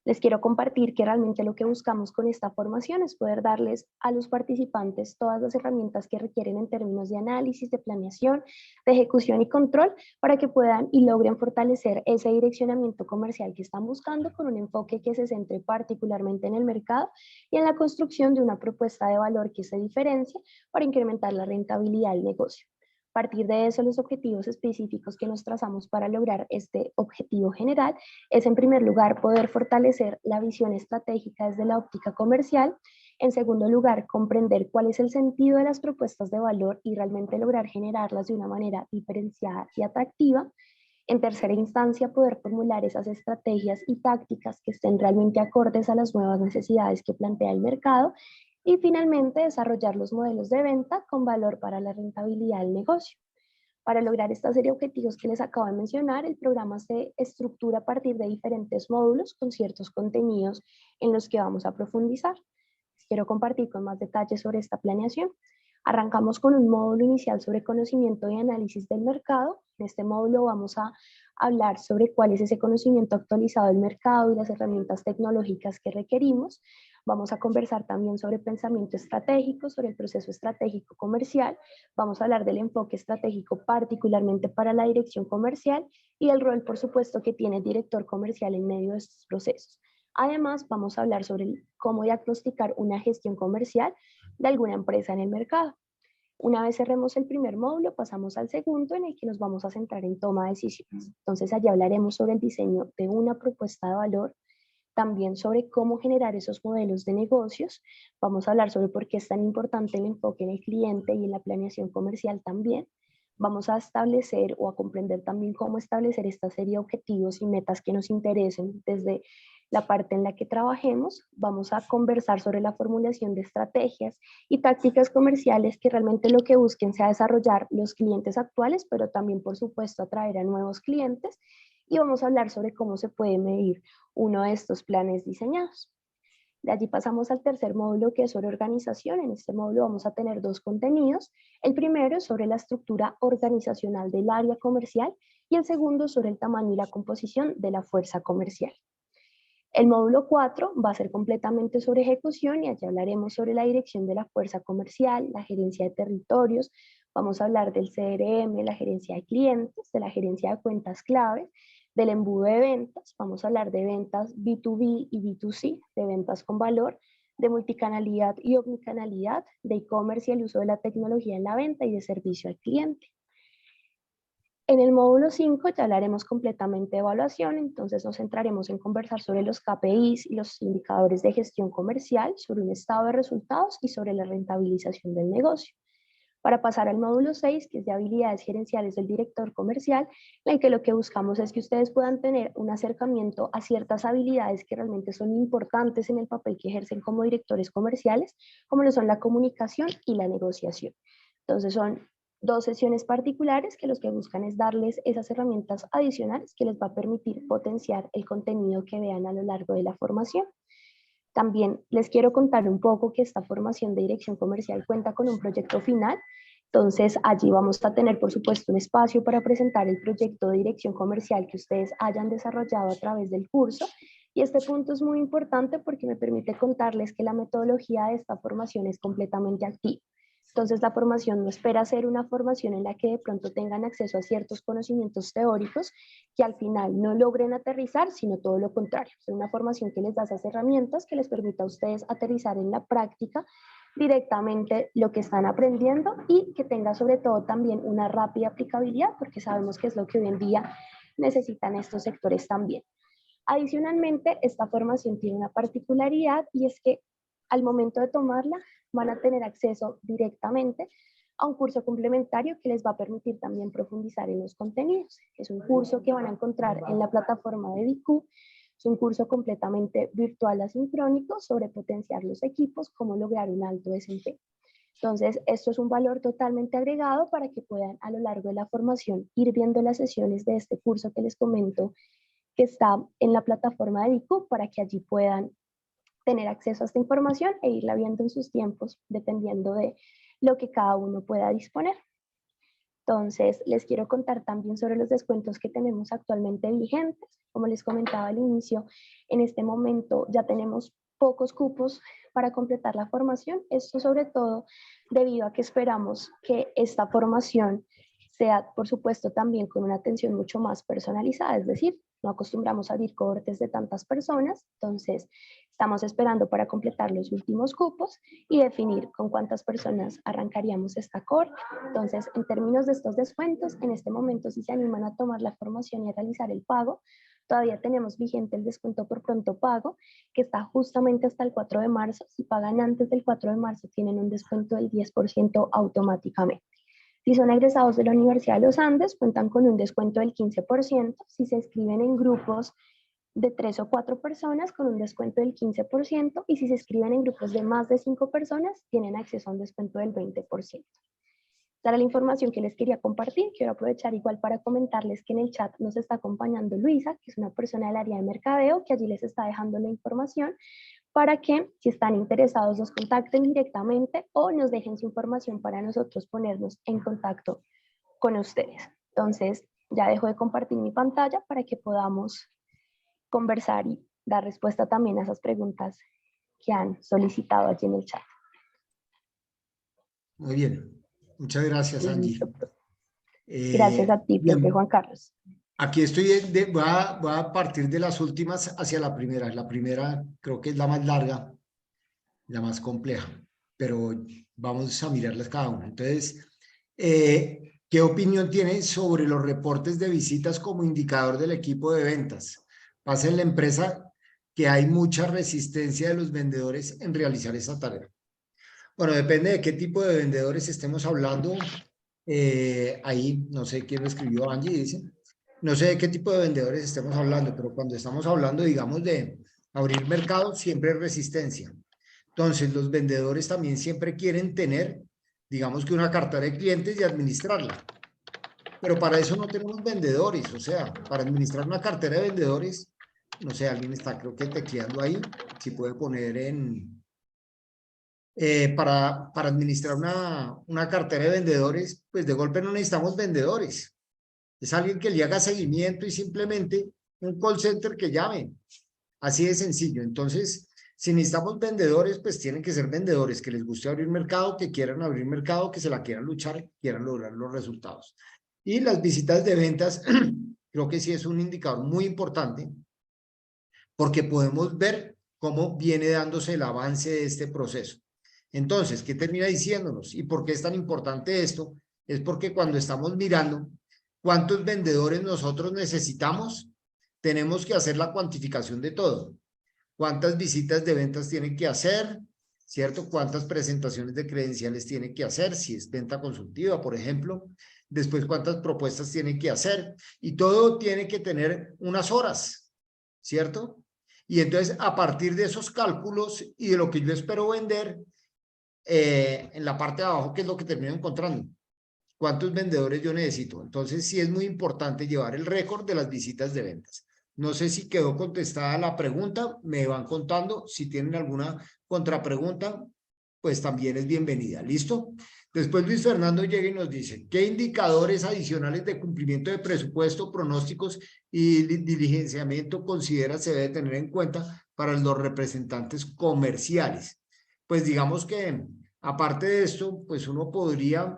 Les quiero compartir que realmente lo que buscamos con esta formación es poder darles a los participantes todas las herramientas que requieren en términos de análisis, de planeación, de ejecución y control para que puedan y logren fortalecer ese direccionamiento comercial que están buscando con un enfoque que se centre particularmente en el mercado y en la construcción de una propuesta de valor que se diferencie para incrementar la rentabilidad del negocio. A partir de eso, los objetivos específicos que nos trazamos para lograr este objetivo general es, en primer lugar, poder fortalecer la visión estratégica desde la óptica comercial. En segundo lugar, comprender cuál es el sentido de las propuestas de valor y realmente lograr generarlas de una manera diferenciada y atractiva. En tercera instancia, poder formular esas estrategias y tácticas que estén realmente acordes a las nuevas necesidades que plantea el mercado. Y finalmente, desarrollar los modelos de venta con valor para la rentabilidad del negocio. Para lograr esta serie de objetivos que les acabo de mencionar, el programa se estructura a partir de diferentes módulos con ciertos contenidos en los que vamos a profundizar. Quiero compartir con más detalles sobre esta planeación. Arrancamos con un módulo inicial sobre conocimiento y análisis del mercado. En este módulo vamos a hablar sobre cuál es ese conocimiento actualizado del mercado y las herramientas tecnológicas que requerimos. Vamos a conversar también sobre pensamiento estratégico, sobre el proceso estratégico comercial. Vamos a hablar del enfoque estratégico particularmente para la dirección comercial y el rol, por supuesto, que tiene el director comercial en medio de estos procesos. Además, vamos a hablar sobre cómo diagnosticar una gestión comercial de alguna empresa en el mercado. Una vez cerremos el primer módulo, pasamos al segundo en el que nos vamos a centrar en toma de decisiones. Entonces, allí hablaremos sobre el diseño de una propuesta de valor, también sobre cómo generar esos modelos de negocios. Vamos a hablar sobre por qué es tan importante el enfoque en el cliente y en la planeación comercial también. Vamos a establecer o a comprender también cómo establecer esta serie de objetivos y metas que nos interesen desde la parte en la que trabajemos. Vamos a conversar sobre la formulación de estrategias y tácticas comerciales que realmente lo que busquen sea desarrollar los clientes actuales, pero también, por supuesto, atraer a nuevos clientes. Y vamos a hablar sobre cómo se puede medir uno de estos planes diseñados. De allí pasamos al tercer módulo, que es sobre organización. En este módulo vamos a tener dos contenidos. El primero es sobre la estructura organizacional del área comercial y el segundo sobre el tamaño y la composición de la fuerza comercial. El módulo 4 va a ser completamente sobre ejecución y allí hablaremos sobre la dirección de la fuerza comercial, la gerencia de territorios, vamos a hablar del CRM, la gerencia de clientes, de la gerencia de cuentas claves, del embudo de ventas, vamos a hablar de ventas B2B y B2C, de ventas con valor, de multicanalidad y omnicanalidad, de e-commerce y el uso de la tecnología en la venta y de servicio al cliente. En el módulo 5 ya hablaremos completamente de evaluación, entonces nos centraremos en conversar sobre los KPIs y los indicadores de gestión comercial, sobre un estado de resultados y sobre la rentabilización del negocio. Para pasar al módulo 6, que es de habilidades gerenciales del director comercial, en el que lo que buscamos es que ustedes puedan tener un acercamiento a ciertas habilidades que realmente son importantes en el papel que ejercen como directores comerciales, como lo son la comunicación y la negociación. Entonces son dos sesiones particulares que los que buscan es darles esas herramientas adicionales que les va a permitir potenciar el contenido que vean a lo largo de la formación. También les quiero contar un poco que esta formación de dirección comercial cuenta con un proyecto final. Entonces, allí vamos a tener, por supuesto, un espacio para presentar el proyecto de dirección comercial que ustedes hayan desarrollado a través del curso. Y este punto es muy importante porque me permite contarles que la metodología de esta formación es completamente activa. Entonces, la formación no espera ser una formación en la que de pronto tengan acceso a ciertos conocimientos teóricos que al final no logren aterrizar, sino todo lo contrario. Es una formación que les da esas herramientas que les permita a ustedes aterrizar en la práctica directamente lo que están aprendiendo y que tenga sobre todo también una rápida aplicabilidad, porque sabemos que es lo que hoy en día necesitan estos sectores también. Adicionalmente, esta formación tiene una particularidad y es que al momento de tomarla van a tener acceso directamente a un curso complementario que les va a permitir también profundizar en los contenidos. Es un curso que van a encontrar en la plataforma de BQ. Es un curso completamente virtual asincrónico sobre potenciar los equipos, cómo lograr un alto desempeño. Entonces, esto es un valor totalmente agregado para que puedan a lo largo de la formación ir viendo las sesiones de este curso que les comento que está en la plataforma de BQ para que allí puedan tener acceso a esta información e irla viendo en sus tiempos, dependiendo de lo que cada uno pueda disponer. Entonces, les quiero contar también sobre los descuentos que tenemos actualmente vigentes. Como les comentaba al inicio, en este momento ya tenemos pocos cupos para completar la formación. Esto sobre todo debido a que esperamos que esta formación sea, por supuesto, también con una atención mucho más personalizada, es decir, no acostumbramos a abrir cohortes de tantas personas, entonces estamos esperando para completar los últimos cupos y definir con cuántas personas arrancaríamos esta cohorte. Entonces, en términos de estos descuentos, en este momento si se animan a tomar la formación y a realizar el pago, todavía tenemos vigente el descuento por pronto pago, que está justamente hasta el 4 de marzo. Si pagan antes del 4 de marzo, tienen un descuento del 10% automáticamente. Si son egresados de la Universidad de los Andes, cuentan con un descuento del 15%. Si se inscriben en grupos de 3 o 4 personas, con un descuento del 15%. Y si se inscriben en grupos de más de 5 personas, tienen acceso a un descuento del 20%. Esta era la información que les quería compartir. Quiero aprovechar igual para comentarles que en el chat nos está acompañando Luisa, que es una persona del área de mercadeo, que allí les está dejando la información para que, si están interesados, nos contacten directamente o nos dejen su información para nosotros ponernos en contacto con ustedes. Entonces, ya dejo de compartir mi pantalla para que podamos conversar y dar respuesta también a esas preguntas que han solicitado aquí en el chat. Muy bien. Muchas gracias, Angie. Listo. Gracias a ti, profe Juan Carlos. Aquí estoy, voy a partir de las últimas hacia la primera. La primera creo que es la más larga, la más compleja, pero vamos a mirarlas cada una. Entonces, ¿qué opinión tiene sobre los reportes de visitas como indicador del equipo de ventas? Pasa en la empresa que hay mucha resistencia de los vendedores en realizar esa tarea. Bueno, depende de qué tipo de vendedores estemos hablando. Ahí, no sé quién lo escribió, Angie, dice. No sé de qué tipo de vendedores estemos hablando, pero cuando estamos hablando, digamos, de abrir mercado, siempre hay resistencia. Entonces, los vendedores también siempre quieren tener, digamos que una cartera de clientes y administrarla. Pero para eso no tenemos vendedores, o sea, para administrar una cartera de vendedores, no sé, alguien está creo que tecleando ahí, si puede poner en... para administrar una cartera de vendedores, pues de golpe no necesitamos vendedores. Es alguien que le haga seguimiento y simplemente un call center que llame. Así de sencillo. Entonces, si necesitamos vendedores, pues tienen que ser vendedores que les guste abrir mercado, que quieran abrir mercado, que se la quieran luchar, quieran lograr los resultados. Y las visitas de ventas, creo que sí es un indicador muy importante, porque podemos ver cómo viene dándose el avance de este proceso. Entonces, ¿qué termina diciéndonos? ¿Y por qué es tan importante esto? Es porque cuando estamos mirando cuántos vendedores nosotros necesitamos, tenemos que hacer la cuantificación de todo. ¿Cuántas visitas de ventas tienen que hacer? ¿Cierto? ¿Cuántas presentaciones de credenciales tiene que hacer? Si es venta consultiva, por ejemplo. Después, ¿cuántas propuestas tiene que hacer? Y todo tiene que tener unas horas, ¿cierto? Y entonces, a partir de esos cálculos y de lo que yo espero vender, en la parte de abajo, ¿qué es lo que termino encontrando? ¿Cuántos vendedores yo necesito? Entonces, sí es muy importante llevar el récord de las visitas de ventas. No sé si quedó contestada la pregunta, me van contando. Si tienen alguna contrapregunta, pues también es bienvenida. ¿Listo? Después Luis Fernando llega y nos dice, ¿qué indicadores adicionales de cumplimiento de presupuesto, pronósticos y diligenciamiento considera se debe tener en cuenta para los representantes comerciales? Pues digamos que, aparte de esto, pues uno podría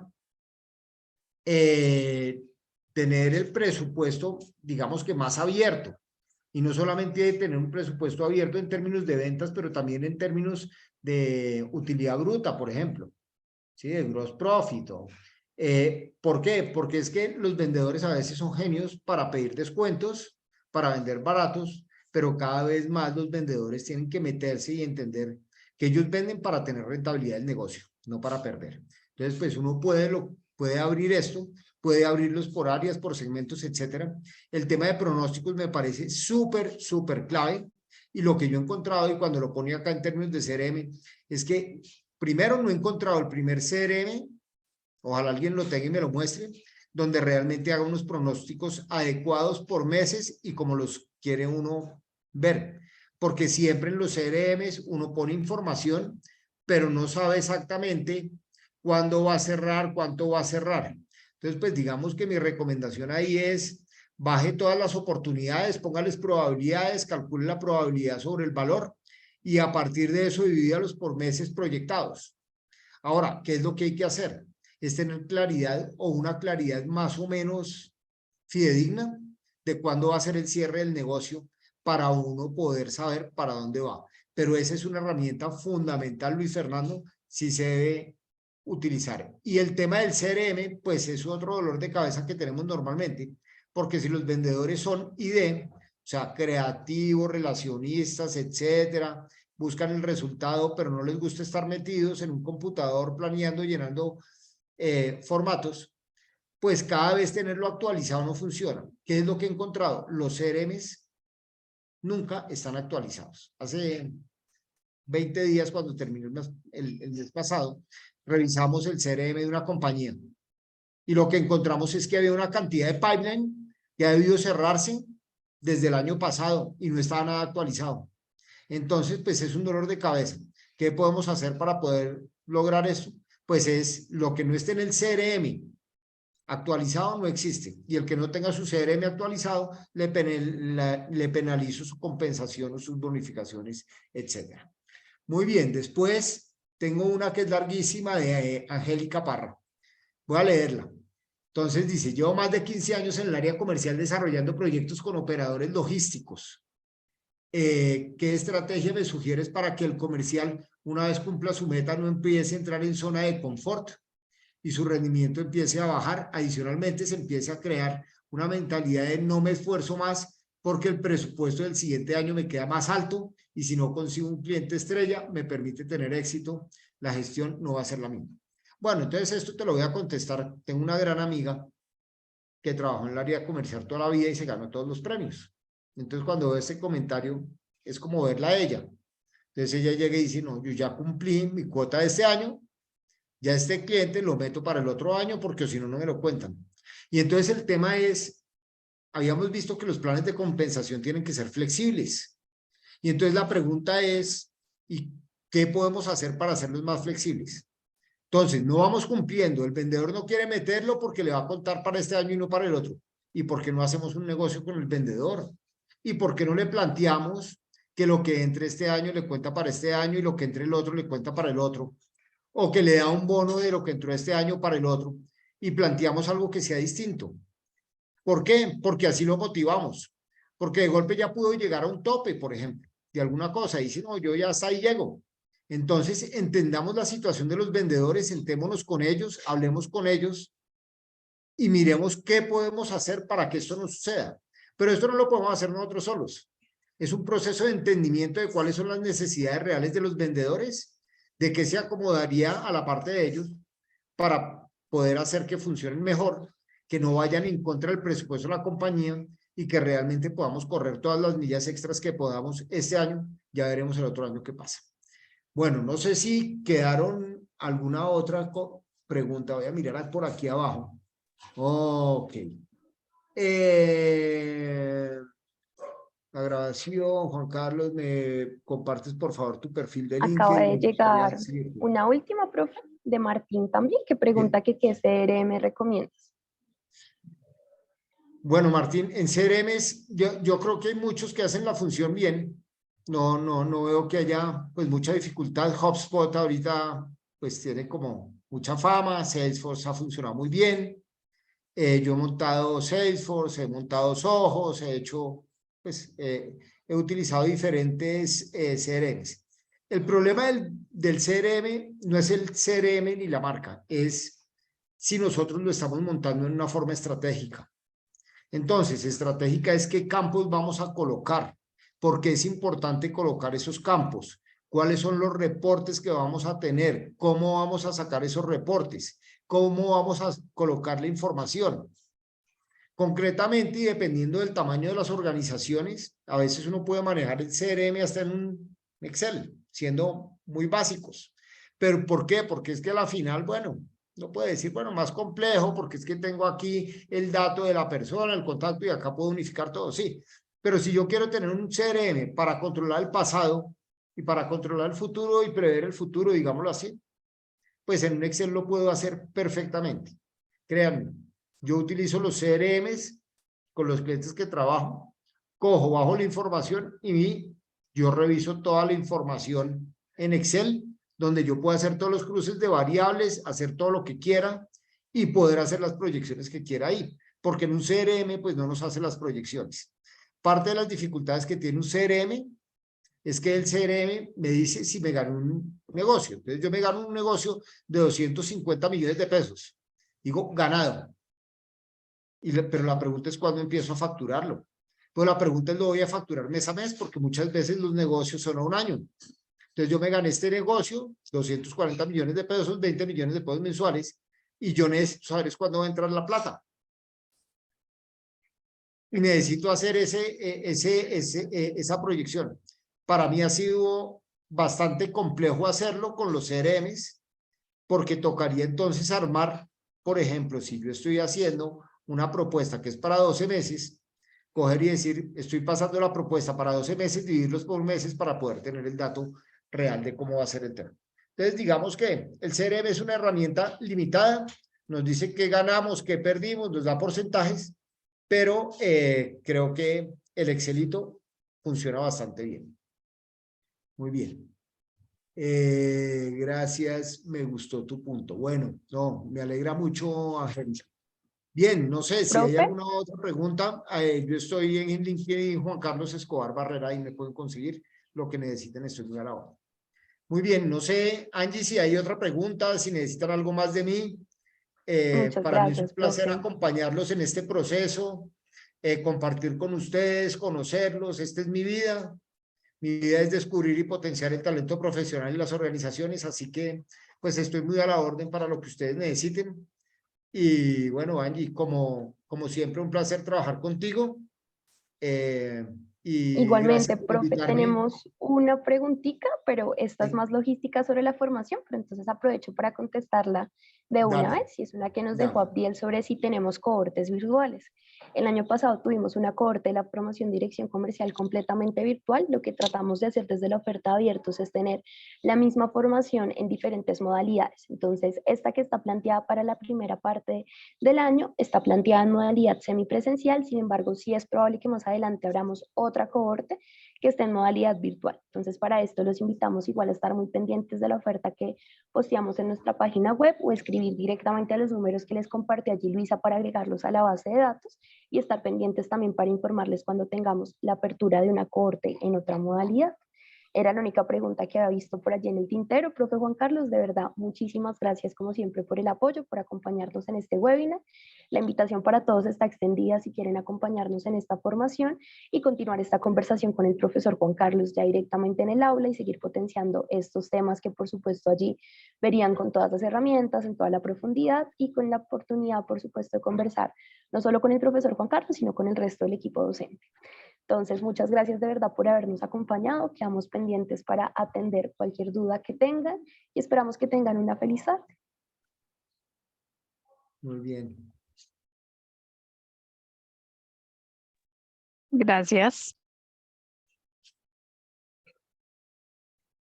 tener el presupuesto, digamos que más abierto. Y no solamente tener un presupuesto abierto en términos de ventas, pero también en términos de utilidad bruta, por ejemplo. ¿Sí? De gross profit. ¿Por qué? Porque es que los vendedores a veces son genios para pedir descuentos, para vender baratos, pero cada vez más los vendedores tienen que meterse y entender que ellos venden para tener rentabilidad del negocio, no para perder. Entonces, pues uno puede abrir esto, puede abrirlos por áreas, por segmentos, etcétera. El tema de pronósticos me parece súper, súper clave. Y lo que yo he encontrado, y cuando lo ponía acá en términos de CRM, es que primero no he encontrado el primer CRM, ojalá alguien lo tenga y me lo muestre, donde realmente haga unos pronósticos adecuados por meses y como los quiere uno ver. Porque siempre en los CRMs uno pone información, pero no sabe exactamente cuándo va a cerrar, cuánto va a cerrar. Entonces, pues digamos que mi recomendación ahí es baje todas las oportunidades, póngales probabilidades, calcule la probabilidad sobre el valor y a partir de eso divídalos por meses proyectados. Ahora, ¿qué es lo que hay que hacer? Es tener claridad o una claridad más o menos fidedigna de cuándo va a ser el cierre del negocio para uno poder saber para dónde va. Pero esa es una herramienta fundamental, Luis Fernando, si se debe utilizar. Y el tema del CRM, pues es otro dolor de cabeza que tenemos normalmente, porque si los vendedores son ID, o sea, creativos, relacionistas, etcétera, buscan el resultado, pero no les gusta estar metidos en un computador planeando, llenando formatos, pues cada vez tenerlo actualizado no funciona. ¿Qué es lo que he encontrado? Los CRMs nunca están actualizados. Hace 20 días, cuando terminó el mes pasado, revisamos el CRM de una compañía y lo que encontramos es que había una cantidad de pipeline que ha debido cerrarse desde el año pasado y no estaba nada actualizado. Entonces, pues es un dolor de cabeza. ¿Qué podemos hacer para poder lograr eso? Pues es lo que no esté en el CRM actualizado no existe. Y el que no tenga su CRM actualizado, le penalizo su compensación o sus bonificaciones, etcétera. Muy bien, después tengo una que es larguísima de Angélica Parra. Voy a leerla. Entonces dice, llevo más de 15 años en el área comercial desarrollando proyectos con operadores logísticos. ¿Qué estrategia me sugieres para que el comercial, una vez cumpla su meta, no empiece a entrar en zona de confort y su rendimiento empiece a bajar? Adicionalmente, se empiece a crear una mentalidad de no me esfuerzo más porque el presupuesto del siguiente año me queda más alto y si no consigo un cliente estrella, me permite tener éxito, la gestión no va a ser la misma. Bueno, entonces esto te lo voy a contestar. Tengo una gran amiga que trabajó en el área comercial toda la vida y se ganó todos los premios. Entonces, cuando veo este comentario, es como verla a ella. Entonces, ella llega y dice, no, yo ya cumplí mi cuota de este año, ya este cliente lo meto para el otro año porque si no, no me lo cuentan. Y entonces el tema es, habíamos visto que los planes de compensación tienen que ser flexibles. Y entonces la pregunta es, ¿y qué podemos hacer para hacerlos más flexibles? Entonces, no vamos cumpliendo. El vendedor no quiere meterlo porque le va a contar para este año y no para el otro. ¿Y por qué no hacemos un negocio con el vendedor? ¿Y por qué no le planteamos que lo que entre este año le cuenta para este año y lo que entre el otro le cuenta para el otro? O que le da un bono de lo que entró este año para el otro y planteamos algo que sea distinto. ¿Por qué? Porque así lo motivamos. Porque de golpe ya pudo llegar a un tope, por ejemplo, de alguna cosa. Y dice, no, yo ya hasta ahí llego. Entonces, entendamos la situación de los vendedores, sentémonos con ellos, hablemos con ellos y miremos qué podemos hacer para que esto no suceda. Pero esto no lo podemos hacer nosotros solos. Es un proceso de entendimiento de cuáles son las necesidades reales de los vendedores, de qué se acomodaría a la parte de ellos para poder hacer que funcionen mejor, que no vayan en contra del presupuesto de la compañía y que realmente podamos correr todas las millas extras que podamos este año. Ya veremos el otro año qué pasa. Bueno, no sé si quedaron alguna otra pregunta. Voy a mirar por aquí abajo. Ok. La grabación, Juan Carlos, ¿me compartes por favor tu perfil de Acaba LinkedIn? de Me gustaría llegar seguirte. una última, profe, de Martín también, que pregunta que qué CRM recomiendas. Bueno, Martín, en CRMs yo creo que hay muchos que hacen la función bien. No veo que haya pues mucha dificultad. HubSpot ahorita pues tiene como mucha fama. Salesforce ha funcionado muy bien. Yo he montado Salesforce, he montado Soho, he hecho, pues, he utilizado diferentes CRMs. El problema del CRM no es el CRM ni la marca, es si nosotros lo estamos montando en una forma estratégica. Entonces, estratégica es qué campos vamos a colocar, porque es importante colocar esos campos, cuáles son los reportes que vamos a tener, cómo vamos a sacar esos reportes, cómo vamos a colocar la información. Concretamente, y dependiendo del tamaño de las organizaciones, a veces uno puede manejar el CRM hasta en un Excel, siendo muy básicos. ¿Pero por qué? Porque es que a la final, bueno, no puede decir, bueno, más complejo, porque es que tengo aquí el dato de la persona, el contacto, y acá puedo unificar todo, sí. Pero si yo quiero tener un CRM para controlar el pasado y para controlar el futuro y prever el futuro, digámoslo así, pues en un Excel lo puedo hacer perfectamente. Créanme, yo utilizo los CRMs con los clientes que trabajo, cojo, bajo la información y yo reviso toda la información en Excel, donde yo puedo hacer todos los cruces de variables, hacer todo lo que quiera y poder hacer las proyecciones que quiera ahí, porque en un CRM pues no nos hace las proyecciones. Parte de las dificultades que tiene un CRM es que el CRM me dice si me gano un negocio. Entonces yo me gano un negocio de 250 millones de pesos. Digo, ganado. Pero la pregunta es cuándo empiezo a facturarlo. Pues la pregunta es, ¿lo voy a facturar mes a mes? Porque muchas veces los negocios son a un año. Entonces yo me gané este negocio, 240 millones de pesos, 20 millones de pesos mensuales, y yo necesito saber cuándo va a entrar la plata. Y necesito hacer esa proyección. Para mí ha sido bastante complejo hacerlo con los CRMs, porque tocaría entonces armar, por ejemplo, si yo estoy haciendo una propuesta que es para 12 meses, coger y decir, estoy pasando la propuesta para 12 meses, dividirlos por meses para poder tener el dato real de cómo va a ser el tema. Entonces, digamos que el CRM es una herramienta limitada, nos dice qué ganamos, qué perdimos, nos da porcentajes, pero creo que el Excelito funciona bastante bien. Muy bien. Gracias, me gustó tu punto. Bueno, no, me alegra mucho, Angélica. Bien, no sé si hay Profe, alguna otra pregunta. Yo estoy en LinkedIn, Juan Carlos Escobar Barrera, y me pueden conseguir lo que necesiten, estoy muy a la hora. Muy bien, no sé, Angie, si hay otra pregunta, si necesitan algo más de mí. muchas Para mí es un gracias, placer profe. acompañarlos en este proceso, compartir con ustedes, conocerlos. Esta es mi vida. Mi vida es descubrir y potenciar el talento profesional en las organizaciones, así que pues estoy muy a la orden para lo que ustedes necesiten. Y bueno, Angie, como siempre, un placer trabajar contigo. Eh, y gracias Igualmente, por profe, invitarme. tenemos una preguntita, pero esta es Sí, más logística sobre la formación, pero entonces aprovecho para contestarla de una dale, vez, y es una que nos dejó dale. Abdiel sobre si tenemos cohortes virtuales. El año pasado tuvimos una cohorte de la promoción dirección comercial completamente virtual. Lo que tratamos de hacer desde la oferta abiertos es tener la misma formación en diferentes modalidades. Entonces, esta que está planteada para la primera parte del año está planteada en modalidad semipresencial. Sin embargo, sí es probable que más adelante abramos otra cohorte que esté en modalidad virtual. Entonces, para esto los invitamos igual a estar muy pendientes de la oferta que posteamos en nuestra página web, o escribir directamente a los números que les compartió allí Luisa para agregarlos a la base de datos, y estar pendientes también para informarles cuando tengamos la apertura de una cohorte en otra modalidad. Era la única pregunta que había visto por allí en el tintero. Profe Juan Carlos, de verdad, muchísimas gracias como siempre por el apoyo, por acompañarnos en este webinar. La invitación para todos está extendida si quieren acompañarnos en esta formación y continuar esta conversación con el profesor Juan Carlos ya directamente en el aula, y seguir potenciando estos temas que por supuesto allí verían con todas las herramientas, en toda la profundidad, y con la oportunidad por supuesto de conversar no solo con el profesor Juan Carlos, sino con el resto del equipo docente. Entonces, muchas gracias de verdad por habernos acompañado. Quedamos pendientes para atender cualquier duda que tengan, y esperamos que tengan una feliz tarde. Muy bien. Gracias.